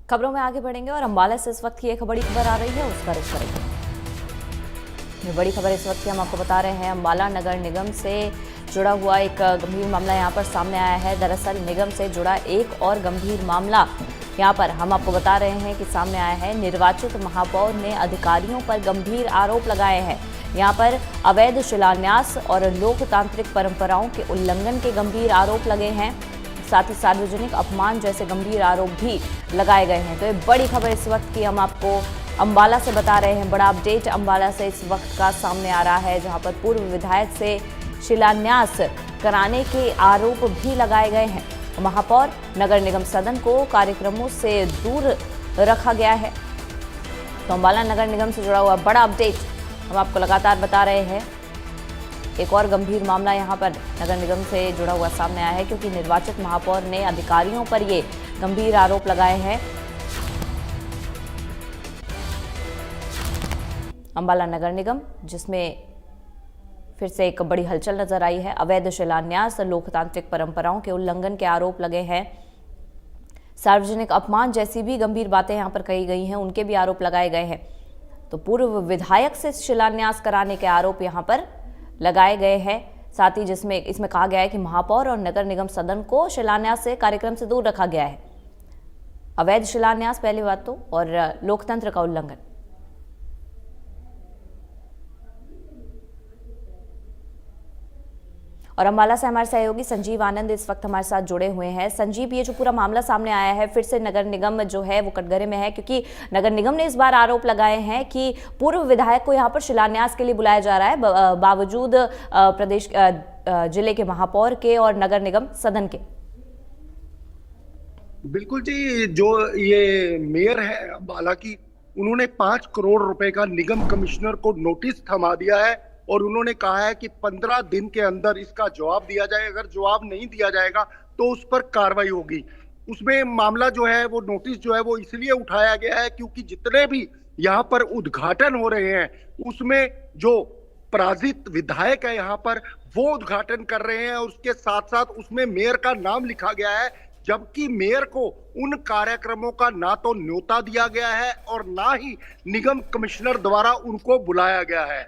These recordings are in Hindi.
खबरों में आगे बढ़ेंगे और अंबाला से इस वक्त की एक बड़ी खबर आ रही है, उसका रुख करेंगे। ये बड़ी खबर इस वक्त की हम आपको बता रहे हैं, अंबाला नगर निगम से जुड़ा हुआ एक गंभीर मामला यहां पर सामने आया है। दरअसल निगम से जुड़ा एक और गंभीर मामला यहां पर हम आपको बता रहे हैं कि सामने आया है। निर्वाचित महापौर ने अधिकारियों पर गंभीर आरोप लगाए हैं। यहां पर अवैध शिलान्यास और लोकतांत्रिक परंपराओं के उल्लंघन के गंभीर आरोप लगे हैं। साथ ही सार्वजनिक अपमान जैसे गंभीर आरोप भी लगाए गए हैं। तो ये बड़ी खबर इस वक्त की हम आपको अंबाला से बता रहे हैं। बड़ा अपडेट अंबाला से इस वक्त का सामने आ रहा है, जहां पर पूर्व विधायक से शिलान्यास कराने के आरोप भी लगाए गए हैं। महापौर नगर निगम सदन को कार्यक्रमों से दूर रखा गया है। तो अंबाला नगर निगम से जुड़ा हुआ बड़ा अपडेट हम आपको लगातार बता रहे हैं। एक और गंभीर मामला यहां पर नगर निगम से जुड़ा हुआ सामने आया है, क्योंकि निर्वाचित महापौर ने अधिकारियों पर ये गंभीर आरोप लगाए हैं। अंबाला नगर निगम, जिसमें फिर से एक बड़ी हलचल नजर आई है। अवैध शिलान्यास, लोकतांत्रिक परंपराओं के उल्लंघन के आरोप लगे हैं। सार्वजनिक अपमान जैसी भी गंभीर बातें यहां पर कही गई हैं, उनके भी आरोप लगाए गए हैं। तो पूर्व विधायक से शिलान्यास कराने के आरोप यहां पर लगाए गए हैं। साथ ही इसमें कहा गया है कि महापौर और नगर निगम सदन को शिलान्यास से कार्यक्रम से दूर रखा गया है। अवैध शिलान्यास पहली बात तो, और लोकतंत्र का उल्लंघन। और अंबाला से हमारे सहयोगी संजीव आनंद इस वक्त हमारे साथ जुड़े हुए हैं। संजीव, ये जो पूरा मामला सामने आया है, फिर से नगर निगम जो है वो कटघरे में है, क्योंकि नगर निगम ने इस बार आरोप लगाए हैं कि पूर्व विधायक को यहाँ पर शिलान्यास के लिए बुलाया जा रहा है, बावजूद प्रदेश जिले के महापौर के और नगर निगम सदन के। बिल्कुल जी, जो ये मेयर है अंबाला की, उन्होंने 5 करोड़ रुपए का निगम कमिश्नर को नोटिस थमा दिया है और उन्होंने कहा है कि 15 दिन के अंदर इसका जवाब दिया जाए। अगर जवाब नहीं दिया जाएगा तो उस पर कार्रवाई होगी। उसमें मामला जो है वो नोटिस जो है वो इसलिए उठाया गया है क्योंकि जितने भी यहाँ पर उद्घाटन हो रहे हैं उसमें जो पराजित विधायक है यहाँ पर वो उद्घाटन कर रहे हैं और उसके साथ साथ उसमें मेयर का नाम लिखा गया है, जबकि मेयर को उन कार्यक्रमों का ना तो न्योता दिया गया है और ना ही निगम कमिश्नर द्वारा उनको बुलाया गया है।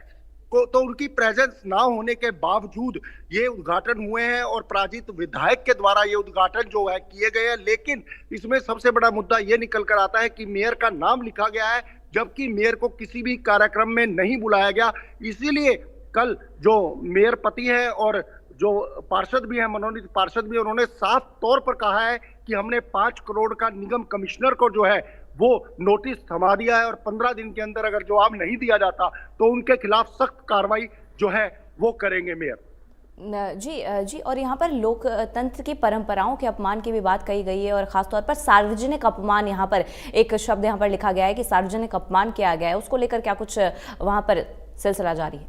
तो उनकी प्रेजेंस ना होने के बावजूद ये उद्घाटन हुए हैं और पराजित विधायक के द्वारा ये उद्घाटन जो है किए गए हैं। लेकिन इसमें सबसे बड़ा मुद्दा ये निकल कर आता है कि मेयर का नाम लिखा गया है, जबकि मेयर को किसी भी कार्यक्रम में नहीं बुलाया गया। इसीलिए कल जो मेयर पति है और जो पार्षद भी है, मनोनीत पार्षद भी, उन्होंने साफ तौर पर कहा है कि हमने 5 करोड़ का निगम कमिश्नर को जो है वो नोटिस थमा दिया है और 15 दिन के अंदर अगर जवाब नहीं दिया जाता तो उनके खिलाफ सख्त कार्रवाई जो है वो करेंगे मेयर। जी, और यहाँ पर लोकतंत्र की परंपराओं के अपमान की भी बात कही गई है, और खासतौर पर सार्वजनिक अपमान, यहाँ पर एक शब्द यहाँ पर लिखा गया है कि सार्वजनिक अपमान किया गया है। उसको लेकर क्या कुछ वहाँ पर सिलसिला जारी है?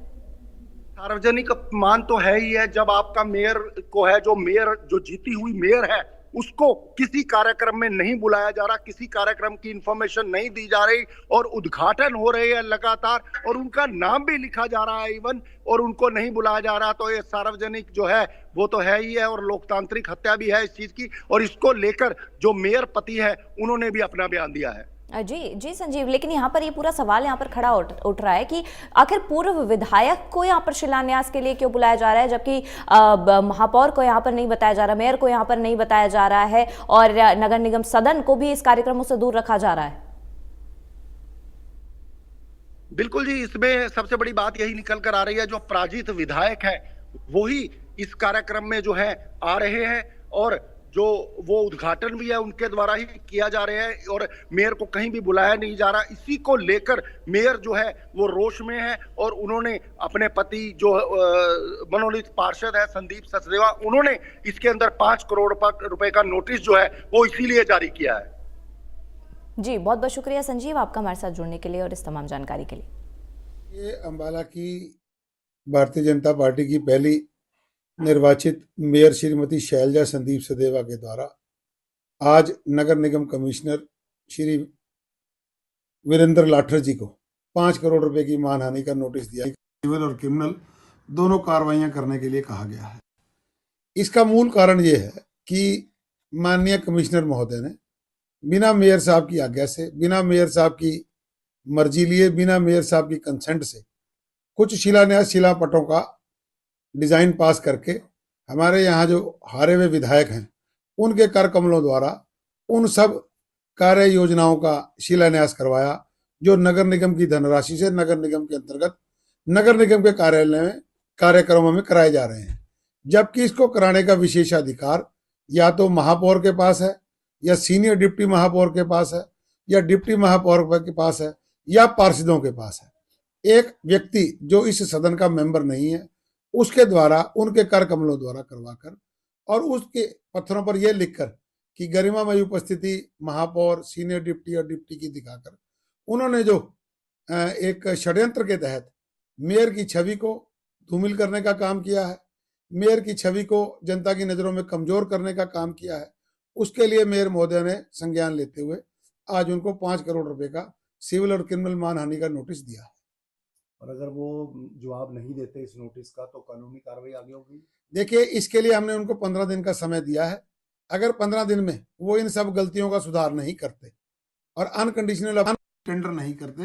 सार्वजनिक अपमान तो है ही है। जब आपका मेयर को है, जो मेयर जो जीती हुई मेयर है, उसको किसी कार्यक्रम में नहीं बुलाया जा रहा, किसी कार्यक्रम की इंफॉर्मेशन नहीं दी जा रही और उद्घाटन हो रहे हैं लगातार और उनका नाम भी लिखा जा रहा है इवन, और उनको नहीं बुलाया जा रहा, तो ये सार्वजनिक जो है वो तो है ही है और लोकतांत्रिक हत्या भी है इस चीज की। और इसको लेकर जो मेयर पति है उन्होंने भी अपना बयान दिया है। जी संजीव, लेकिन यहाँ पर ये पूरा सवाल यहाँ पर खड़ा उठ रहा है कि आखिर पूर्व विधायक को यहाँ पर शिलान्यास के लिए क्यों बुलाया जा रहा है, जबकि महापौर को यहाँ पर नहीं बताया जा रहा, मेयर को यहाँ पर नहीं बताया जा रहा है और नगर निगम सदन को भी इस कार्यक्रमों से दूर रखा जा रहा है। बिल्कुल जी, इसमें सबसे बड़ी बात यही निकल कर आ रही है, जो पराजित विधायक है वही इस कार्यक्रम में जो है आ रहे हैं और जो वो उद्घाटन भी है उनके द्वारा ही किया जा रहा है और मेयर को कहीं भी बुलाया नहीं जा रहा। इसी को लेकर मेयर जो है वो रोष में है और उन्होंने अपने पति जो मनोनीत पार्षद है संदीप सचदेवा, उन्होंने इसके अंदर 5 करोड़ रुपए का नोटिस जो है वो इसीलिए जारी किया है। जी, बहुत बहुत शुक्रिया संजीव, आपका हमारे साथ जुड़ने के लिए और इस तमाम जानकारी के लिए। ये अंबाला की भारतीय जनता पार्टी की पहली निर्वाचित मेयर श्रीमती शैलजा संदीप सचदेवा के द्वारा आज नगर निगम कमिश्नर श्री वीरेंद्र लाठर जी को 5 करोड़ रुपए की मानहानि का नोटिस दिया। सिविल और क्रिमिनल दोनों कार्रवाइयां करने के लिए कहा गया है। इसका मूल कारण ये है कि माननीय कमिश्नर महोदय ने बिना मेयर साहब की आज्ञा से, बिना मेयर साहब की मर्जी लिए, बिना मेयर साहब की कंसेंट से कुछ शिलान्यास शिलापटों का डिजाइन पास करके हमारे यहाँ जो हारे हुए विधायक हैं उनके कर कमलों द्वारा उन सब कार्य योजनाओं का शिलान्यास करवाया जो नगर निगम की धनराशि से नगर निगम के अंतर्गत नगर निगम के कार्यालय में कार्यक्रमों में कराए जा रहे हैं। जबकि इसको कराने का विशेषाधिकार या तो महापौर के पास है, या सीनियर डिप्टी महापौर के पास है, या डिप्टी महापौर के पास है, या पार्षदों के पास है। एक व्यक्ति जो इस सदन का मेंबर नहीं है उसके द्वारा उनके कर कमलों द्वारा करवाकर और उसके पत्थरों पर यह लिखकर कि गरिमामयी उपस्थिति महापौर, सीनियर डिप्टी और डिप्टी की दिखाकर उन्होंने जो एक षड्यंत्र के तहत मेयर की छवि को धूमिल करने का काम किया है, मेयर की छवि को जनता की नजरों में कमजोर करने का काम किया है। उसके लिए मेयर महोदय ने संज्ञान लेते हुए आज उनको 5 करोड़ रुपए का सिविल और क्रिमिनल मानहानि का नोटिस दिया है। और अगर वो जवाब नहीं देते इस नोटिस का तो कानूनी कार्रवाई आगे होगी। देखिए, इसके लिए हमने उनको 15 दिन का समय दिया है। अगर 15 दिन में वो इन सब गलतियों का सुधार नहीं करते और अनकंडीशनल टेंडर नहीं करते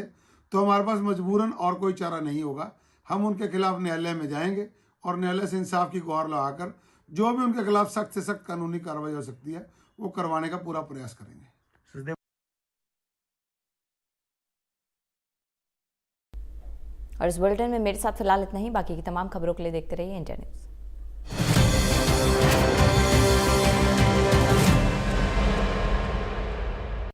तो हमारे पास मजबूरन और कोई चारा नहीं होगा। हम उनके खिलाफ न्यायालय में जाएंगे और न्यायालय से इंसाफ की गुहार लगाकर जो भी उनके खिलाफ सख्त से सख्त कानूनी कार्रवाई हो सकती है वो करवाने का पूरा प्रयास करेंगे। और इस बुलेटिन में मेरे साथ फिलहाल इतना ही। बाकी की तमाम खबरों के लिए देखते रहिए इंडिया न्यूज़।